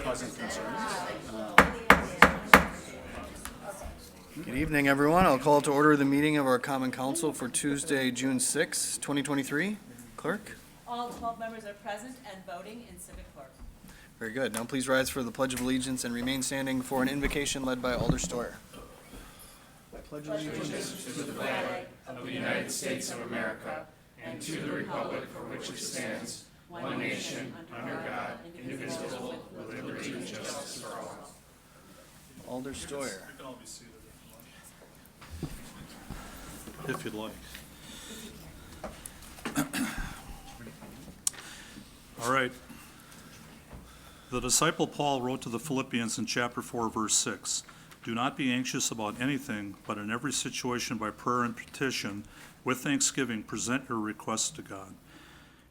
causing concerns. Good evening, everyone. I'll call to order the meeting of our Common Council for Tuesday, June 6, 2023. Clerk? All 12 members are present and voting in civic clerk. Very good. Now please rise for the Pledge of Allegiance and remain standing for an invocation led by Alder Stoyer. I pledge allegiance To the flag of the United States of America and to the republic for which it stands, one nation, under God, indivisible, with liberty and justice for all. Alder Stoyer. You can all be seated if you'd like. All right. The disciple Paul wrote to the Philippians in chapter 4, verse 6, "Do not be anxious about anything, but in every situation by prayer and petition, with thanksgiving, present your requests to God."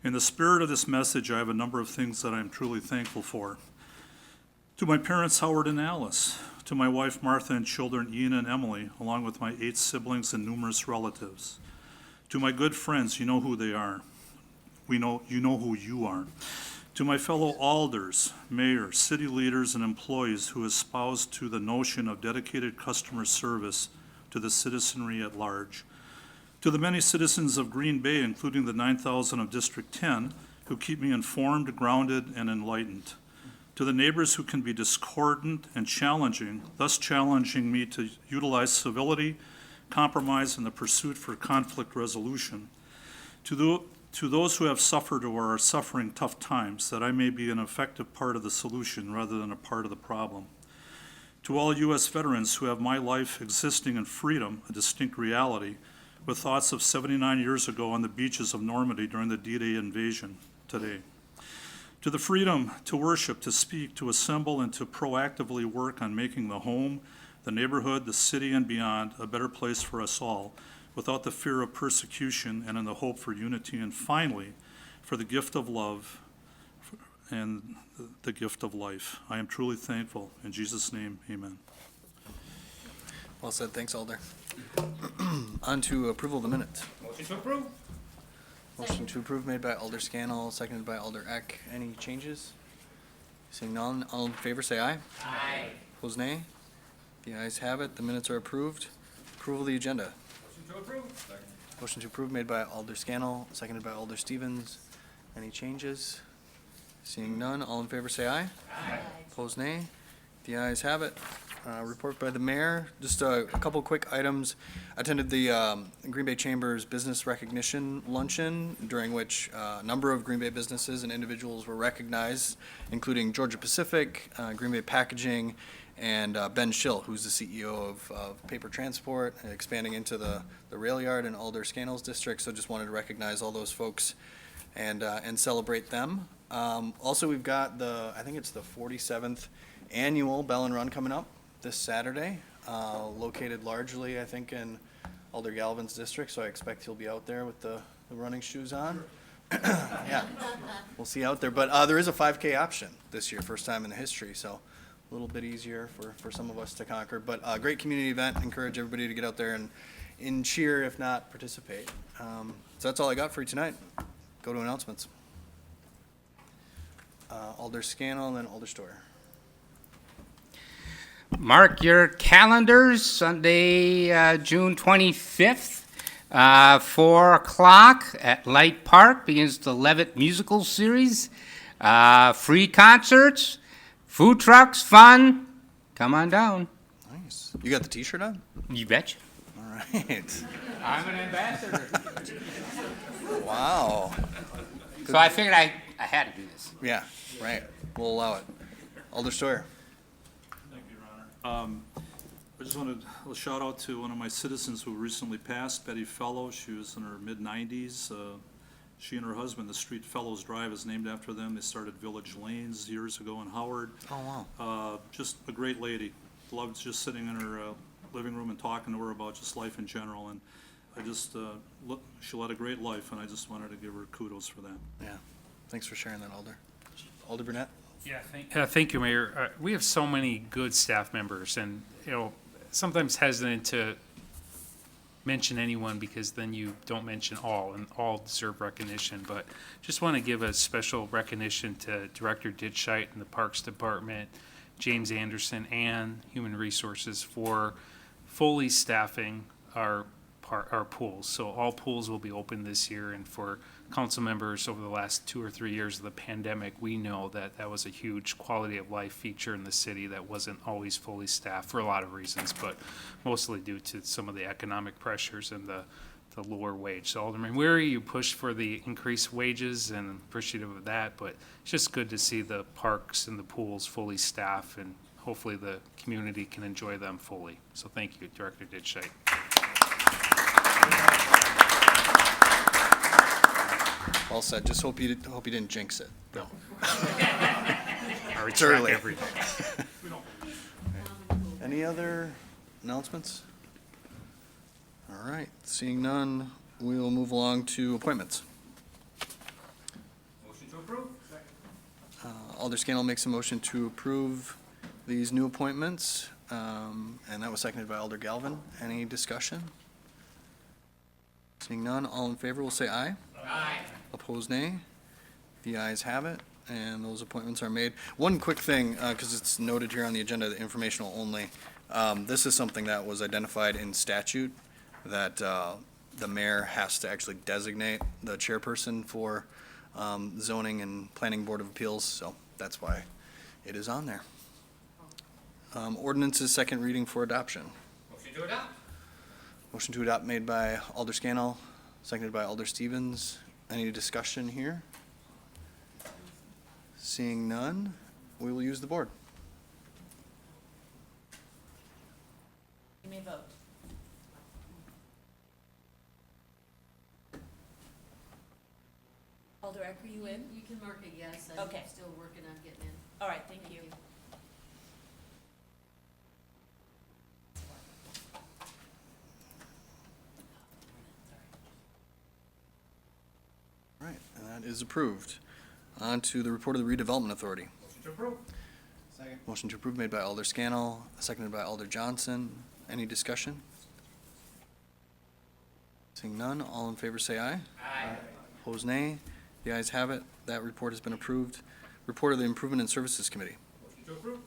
In the spirit of this message, I have a number of things that I am truly thankful for. To my parents, Howard and Alice, to my wife, Martha, and children, Ian and Emily, along with my 8 siblings and numerous relatives. To my good friends, you know who they are. You know who you are. To my fellow alders, mayors, city leaders, and employees who espouse to the notion of dedicated customer service to the citizenry at large. To the many citizens of Green Bay, including the 9,000 of District 10, who keep me informed, grounded, and enlightened. To the neighbors who can be discordant and challenging, thus challenging me to utilize civility, compromise, and the pursuit for conflict resolution. To those who have suffered or are suffering tough times, that I may be an effective part of the solution rather than a part of the problem. To all U.S. veterans who have my life existing in freedom, a distinct reality, with thoughts of 79 years ago on the beaches of Normandy during the D-Day invasion today. To the freedom to worship, to speak, to assemble, and to proactively work on making the home, the neighborhood, the city, and beyond a better place for us all, without the fear of persecution and in the hope for unity. And finally, for the gift of love and the gift of life. I am truly thankful. In Jesus' name, amen. Well said. Thanks, Alder. On to approval of the minutes. Motion to approve. Motion to approve made by Alder Scannell, seconded by Alder Eck. Any changes? Seeing none, all in favor say aye. Aye. Opposed, nay. The ayes have it. The minutes are approved. Approval of the agenda. Motion to approve. Motion to approve made by Alder Scannell, seconded by Alder Stevens. Any changes? Seeing none, all in favor say aye. Aye. Opposed, nay. The ayes have it. Report by the mayor. Just a couple quick items. Attended the Green Bay Chamber's Business Recognition Luncheon, during which a number of Green Bay businesses and individuals were recognized, including Georgia Pacific, Green Bay Packaging, and Ben Schill, who's the CEO of Paper Transport, expanding into the rail yard in Alder Scannell's district. So just wanted to recognize all those folks and celebrate them. Also, we've got I think it's the 47th annual Bell and Run coming up this Saturday, located largely, I think, in Alder Galvin's district, so I expect he'll be out there with the running shoes on. Yeah, we'll see out there. But there is a 5K option this year, first time in the history, so a little bit easier for some of us to conquer. But a great community event. Encourage everybody to get out there and cheer, if not participate. So that's all I got for you tonight. Go to announcements. Alder Scannell and then Alder Stoyer. Mark your calendars, Sunday, June 25th, 4 o'clock at Light Park begins the Levitt Musical Series. Free concerts, food trucks, fun. Come on down. Nice. You got the t-shirt on? You betcha. All right. I'm an ambassador. Wow. So I figured I had to do this. Yeah, right. We'll allow it. Alder Stoyer. Thank you, Your Honor. I just wanted a shout out to one of my citizens who recently passed, Betty Fellow. She was in her mid-90s. She and her husband, the street Fellows Drive is named after them. They started Village Lanes years ago in Howard. Oh, wow. Just a great lady. Loved just sitting in her living room and talking to her about just life in general. And I just, she led a great life, and I just wanted to give her kudos for that. Yeah. Thanks for sharing that, Alder. Alder Burnett? Yeah, thank you, Mayor. We have so many good staff members, and sometimes hesitant to mention anyone because then you don't mention all, and all deserve recognition. But just want to give a special recognition to Director Ditchite and the Parks Department, James Anderson, and Human Resources for fully staffing our pools. So all pools will be open this year, and for council members over the last 2 or 3 years of the pandemic, we know that that was a huge quality of life feature in the city that wasn't always fully staffed for a lot of reasons, but mostly due to some of the economic pressures and the lower wage. So Alderman Weary, you pushed for the increased wages and appreciative of that, but it's just good to see the parks and the pools fully staffed, and hopefully the community can enjoy them fully. So thank you, Director Ditchite. Well said. Just hope you didn't jinx it. No. I retract early. everything. Any other announcements? All right, seeing none, we will move along to appointments. Motion to approve. Alder Scannell makes a motion to approve these new appointments, and that was seconded by Alder Galvin. Any discussion? Seeing none, all in favor will say aye. Aye. Opposed, nay. The ayes have it, and those appointments are made. One quick thing, because it's noted here on the agenda, the informational only. This is something that was identified in statute, that the mayor has to actually designate the chairperson for zoning and planning board of appeals, so that's why it is on there. Ordinance's second reading for adoption. Motion to adopt. Motion to adopt made by Alder Scannell, seconded by Alder Stevens. Any discussion here? Seeing none, we will use the board. You may vote. Alder Ecker, you in? You can mark a yes. Okay. I'm still working on getting in. All right, thank you. All right, and that is approved. On to the report of the redevelopment authority. Motion to approve. Second. Motion to approve made by Alder Scannell, seconded by Alder Johnson. Any discussion? Seeing none, all in favor say aye. Aye. Opposed, nay. The ayes have it. That report has been approved. Report of the Improvement and Services Committee. Motion to approve.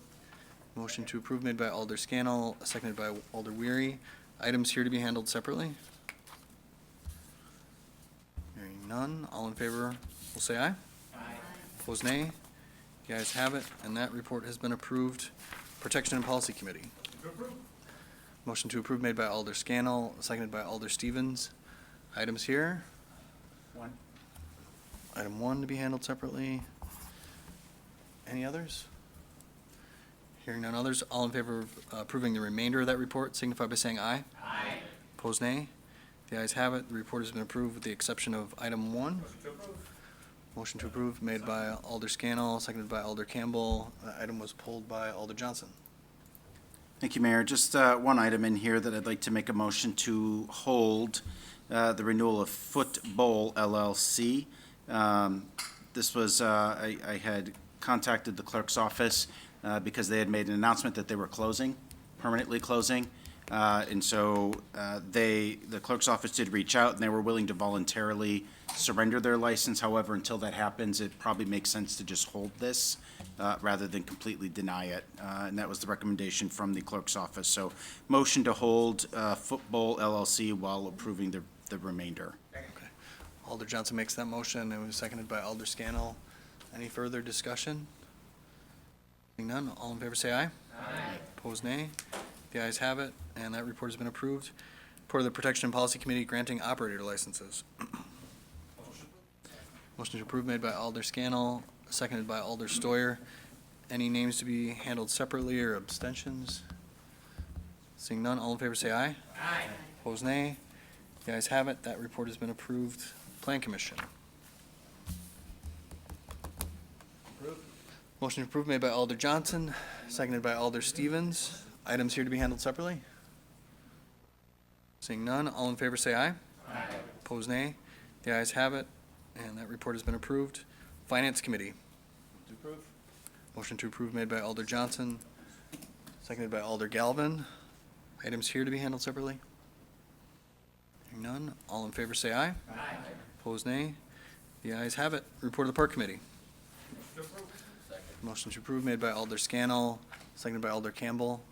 Motion to approve made by Alder Scannell, seconded by Alder Weary. Items here to be handled separately. Hearing none, all in favor will say aye. Aye. Opposed, nay. The ayes have it, and that report has been approved. Protection and Policy Committee. Motion to approve. Motion to approve made by Alder Scannell, seconded by Alder Stevens. Items here. One. Item 1 to be handled separately. Any others? Hearing none others, all in favor of approving the remainder of that report signify by saying aye. Aye. Opposed, nay. The ayes have it. The report has been approved with the exception of item 1. Motion to approve. Motion to approve made by Alder Scannell, seconded by Alder Campbell. The item was pulled by Alder Johnson. Thank you, Mayor. Just one item in here that I'd like to make a motion to hold, the renewal of Foot Bowl LLC. This was, I had contacted the clerk's office because they had made an announcement that they were closing, permanently closing. And so the clerk's office did reach out, and they were willing to voluntarily surrender their license. However, until that happens, it probably makes sense to just hold this rather than completely deny it. And that was the recommendation from the clerk's office. So motion to hold Football LLC while approving the remainder. Alder Johnson makes that motion. It was seconded by Alder Scannell. Any further discussion? Seeing none, all in favor say aye. Aye. Opposed, nay. The ayes have it, and that report has been approved. Report of the Protection and Policy Committee granting operator licenses. Motion to approve made by Alder Scannell, seconded by Alder Stoyer. Any names to be handled separately or abstentions? Seeing none, all in favor say aye. Aye. Opposed, nay. The ayes have it. That report has been approved. Plan Commission. Motion to approve made by Alder Johnson, seconded by Alder Stevens. Items here to be handled separately? Seeing none, all in favor say aye. Aye. Opposed, nay. The ayes have it, and that report has been approved. Finance Committee. To approve. Motion to approve made by Alder Johnson, seconded by Alder Galvin. Items here to be handled separately? Hearing none, all in favor say aye. Aye. Opposed, nay. The ayes have it. Report of the Park Committee. Motion to approve made by Alder Scannell, seconded by Alder Campbell.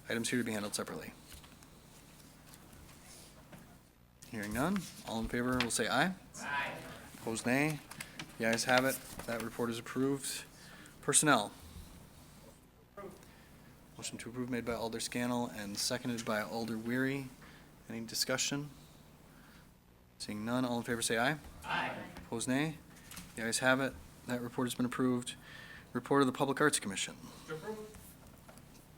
Items here to be handled separately. Hearing none, all in favor will say aye. Aye. Opposed, nay. The ayes have it. That report is approved. Personnel. Motion to approve made by Alder Scannell and seconded by Alder Weary. Any discussion? Seeing none, all in favor say aye. Aye. Opposed, nay. The ayes have it. That report has been approved. Report of the Public Arts Commission.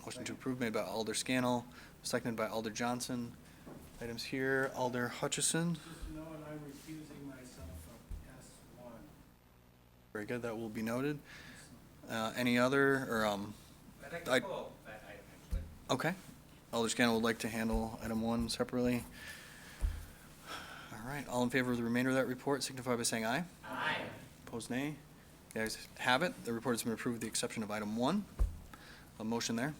Motion to approve made by Alder Scannell, seconded by Alder Johnson. Items here, Alder Hutchison. Just know that I'm recusing myself from S1. Very good, that will be noted. Any other, or, I'd like I- to pull that item, actually. okay. Alder Scannell would like to handle item 1 separately. All right, all in favor of the remainder of that report signify by saying aye. Aye. Opposed, nay. The ayes have it. The report has been approved with the exception of item 1. A motion there.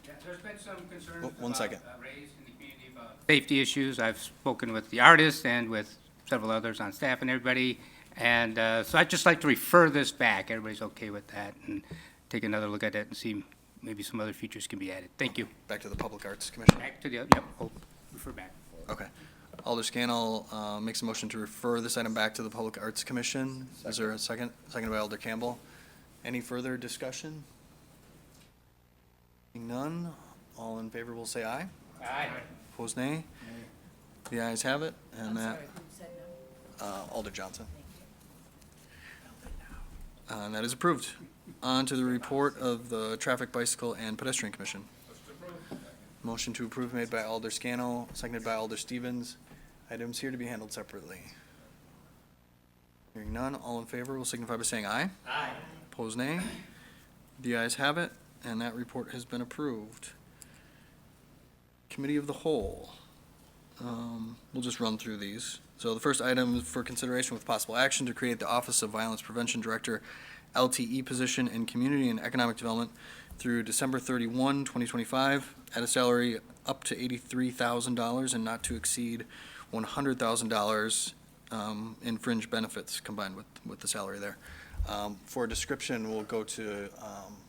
Yeah, there's been some concerns Oh, one second. raised in the community about safety issues. I've spoken with the artist and with several others on staff and everybody. And so I'd just like to refer this back. Everybody's okay with that, and take another look at it and see maybe some other features can be added. Thank you. Back to the Public Arts Commission. Back to the, yep, I'll refer back. Okay. Alder Scannell makes a motion to refer this item back to the Public Arts Commission. Is there a second? Seconded by Alder Campbell. Any further discussion? Seeing none, all in favor will say aye. Aye. Opposed, nay. The ayes have it, and I'm that, sorry, who said no? Alder Johnson. And that is approved. On to the report of the Traffic, Bicycle, and Pedestrian Commission. Motion to approve made by Alder Scannell, seconded by Alder Stevens. Items here to be handled separately. Hearing none, all in favor will signify by saying aye. Aye. Opposed, nay. The ayes have it, and that report has been approved. Committee of the Whole. We'll just run through these. So the first item is for consideration with possible action to create the Office of Violence Prevention Director, LTE position in Community and Economic Development through December 31, 2025, at a salary up to $83,000 and not to exceed $100,000 in fringe benefits combined with the salary there. For a description, we'll go to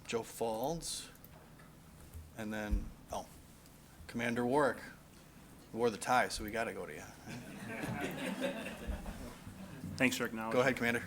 Joe Falls, and then, Commander Warwick. You wore the tie, so we got to go to you. Thanks for acknowledging. Go ahead, Commander.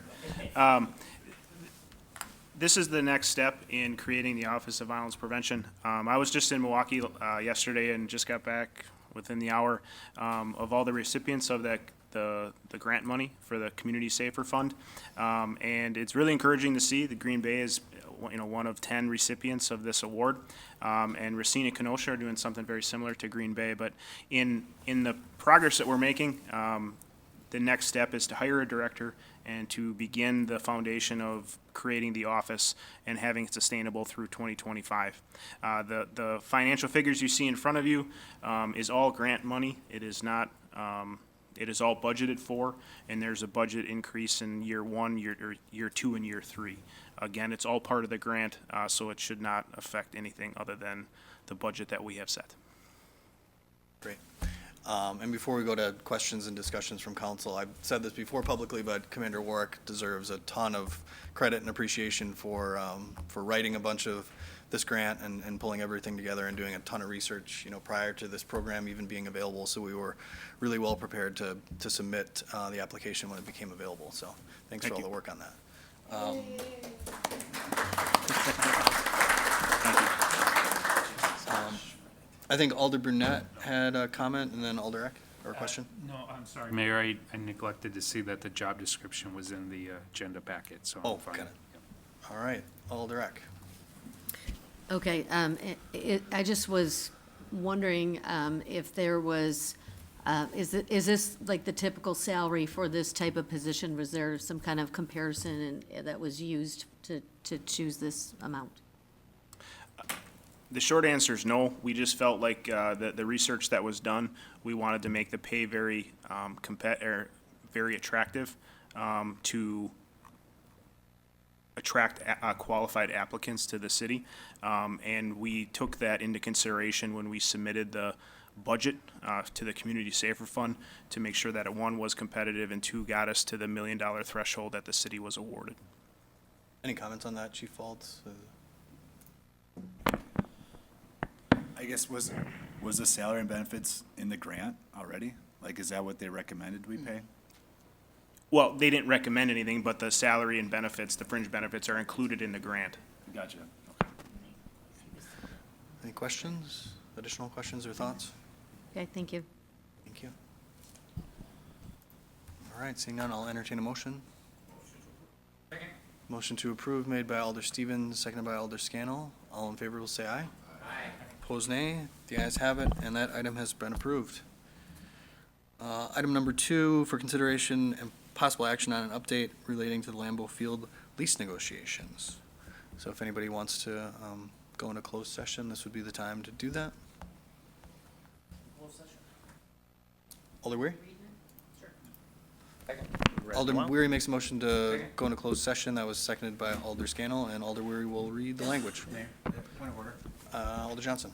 This is the next step in creating the Office of Violence Prevention. I was just in Milwaukee yesterday and just got back within the hour of all the recipients of the grant money for the Community Safer Fund. And it's really encouraging to see that Green Bay is one of 10 recipients of this award. And Racine and Kenosha are doing something very similar to Green Bay. But in the progress that we're making, the next step is to hire a director and to begin the foundation of creating the office and having it sustainable through 2025. The financial figures you see in front of you is all grant money. It is not. It is all budgeted for, and there's a budget increase in year 1, year 2, and year 3. Again, it's all part of the grant, so it should not affect anything other than the budget that we have set. Great. And before we go to questions and discussions from council, I've said this before publicly, but Commander Warwick deserves a ton of credit and appreciation for writing a bunch of this grant and pulling everything together and doing a ton of research, prior to this program even being available. So we were really well prepared to submit the application when it became available. So thanks for all the work on that. I think Alder Brunette had a comment, and then Alder Eck, or a question? No, I'm sorry. Mayor, I neglected to see that the job description was in the agenda packet, so Oh, I'm fine. got it. All right, Alder Eck. Okay, I just was wondering if there was, is this like the typical salary for this type of position? Was there some kind of comparison that was used to choose this amount? The short answer is no. We just felt like the research that was done, we wanted to make the pay very very attractive to attract qualified applicants to the city. And we took that into consideration when we submitted the budget to the Community Safer Fund to make sure that it, one, was competitive, and two, got us to the $1 million threshold that the city was awarded. Any comments on that, Chief Faulds? I guess, was the salary and benefits in the grant already? Like, is that what they recommended we pay? Well, they didn't recommend anything, but the salary and benefits, the fringe benefits, are included in the grant. Gotcha. Any questions, additional questions or thoughts? Okay, thank you. Thank you. All right, seeing none, I'll entertain a motion. Motion to approve made by Alder Stevens, seconded by Alder Scannell. All in favor will say aye. Aye. Opposed, nay. The ayes have it, and that item has been approved. Item number 2, for consideration and possible action on an update relating to the Lambeau Field lease negotiations. So if anybody wants to go into closed session, this would be the time to do that. Alder Weary? Alder Weary makes a motion to go into closed session. That was seconded by Alder Scannell, and Alder Weary will read the language. Point of order. Alder Johnson.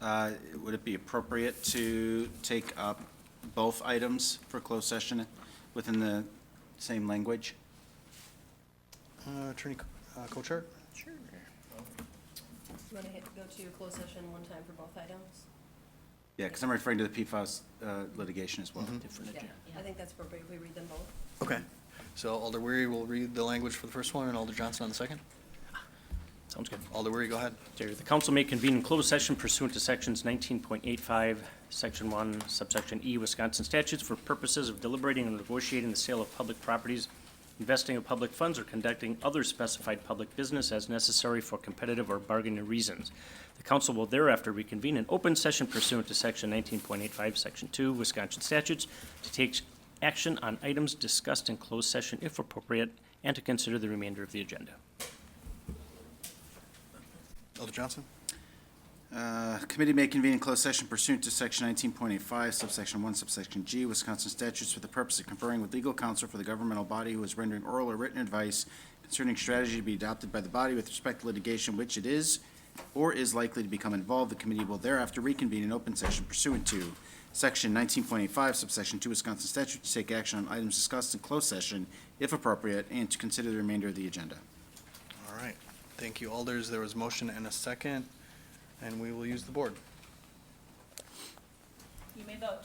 Would it be appropriate to take up both items for closed session within the same language? Attorney Kochart? Sure. You want to go to closed session one time for both items? Yeah, because I'm referring to the PFAS litigation as well. Yeah, I think that's appropriate. We read them both. Okay. So Alder Weary will read the language for the first one, and Alder Johnson on the second. Sounds good. Alder Weary, go ahead. The council may convene in closed session pursuant to sections 19.85, section 1, subsection E, Wisconsin statutes for purposes of deliberating and negotiating the sale of public properties, investing of public funds, or conducting other specified public business as necessary for competitive or bargaining reasons. The council will thereafter reconvene in open session pursuant to section 19.85, section 2, Wisconsin statutes to take action on items discussed in closed session if appropriate, and to consider the remainder of the agenda. Alder Johnson? Committee may convene in closed session pursuant to section 19.85, subsection 1, subsection G, Wisconsin statutes for the purpose of conferring with legal counsel for the governmental body who is rendering oral or written advice concerning strategy to be adopted by the body with respect to litigation which it is or is likely to become involved. The committee will thereafter reconvene in open session pursuant to section 19.85, subsection 2, Wisconsin statute to take action on items discussed in closed session if appropriate and to consider the remainder of the agenda. All right. Thank you, Alders. There was motion and a second, and we will use the board. You may vote.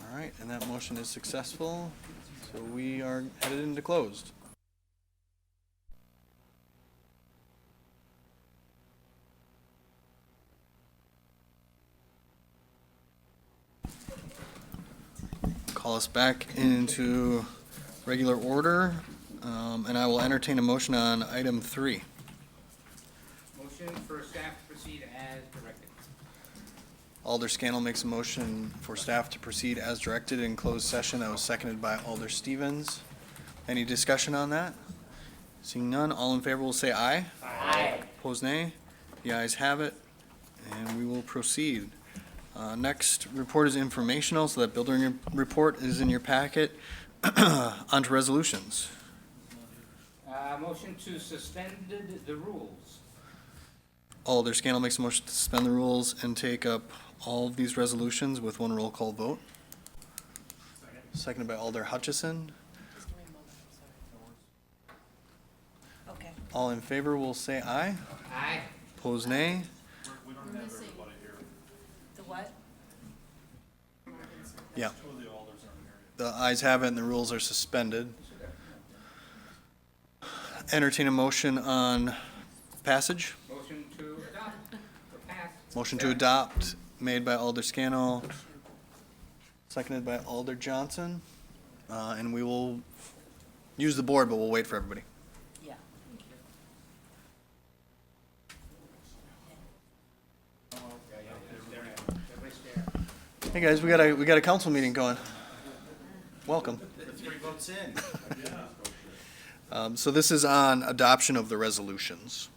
All right, and that motion is successful, so we are headed into closed. Call us back into regular order, and I will entertain a motion on item 3. Motion for staff to proceed as directed. Alder Scannell makes a motion for staff to proceed as directed in closed session. That was seconded by Alder Stevens. Any discussion on that? Seeing none, all in favor will say aye. Aye. Opposed, nay. The ayes have it, and we will proceed. Next report is informational, so that building report is in your packet. Onto resolutions. Motion to suspend the rules. Alder Scannell makes a motion to suspend the rules and take up all of these resolutions with one roll call vote. Seconded by Alder Hutchison. Just give me a moment, I'm sorry. Okay. All in favor will say aye. Aye. Opposed, nay. We're missing the what? Yeah. The ayes have it and the rules are suspended. Entertain a motion on passage. Motion to adopt or pass. Motion to adopt made by Alder Scannell, seconded by Alder Johnson. And we will use the board, but we'll wait for everybody. Yeah. Hey, guys, we got a council meeting going. Welcome. 3 votes in. So this is on adoption of the resolutions.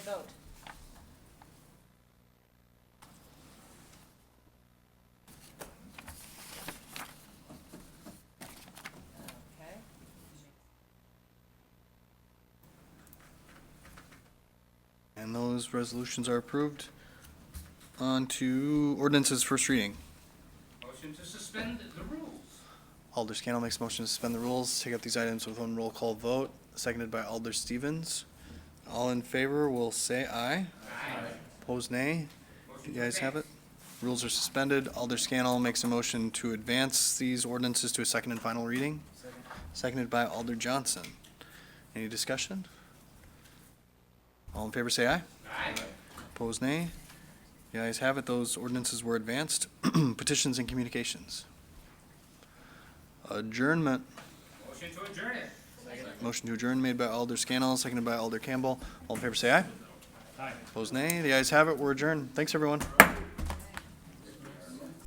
vote. Okay. And those resolutions are approved. On to ordinances first reading. Motion to suspend the rules. Alder Scannell makes a motion to suspend the rules, take up these items with one roll call vote, seconded by Alder Stevens. All in favor will say aye. Aye. Opposed, nay. Motion You to guys have it? advance. Rules are suspended. Alder Scannell makes a motion to advance these ordinances to a second and final reading. Seconded by Alder Johnson. Any discussion? All in favor say aye. Aye. Opposed, nay. The ayes have it. Those ordinances were advanced. Petitions and communications. Adjournment. Motion to adjourn it. Motion to adjourn made by Alder Scannell, seconded by Alder Campbell. All in favor say aye. Aye. Opposed, nay. The ayes have it. We're adjourned. Thanks, everyone.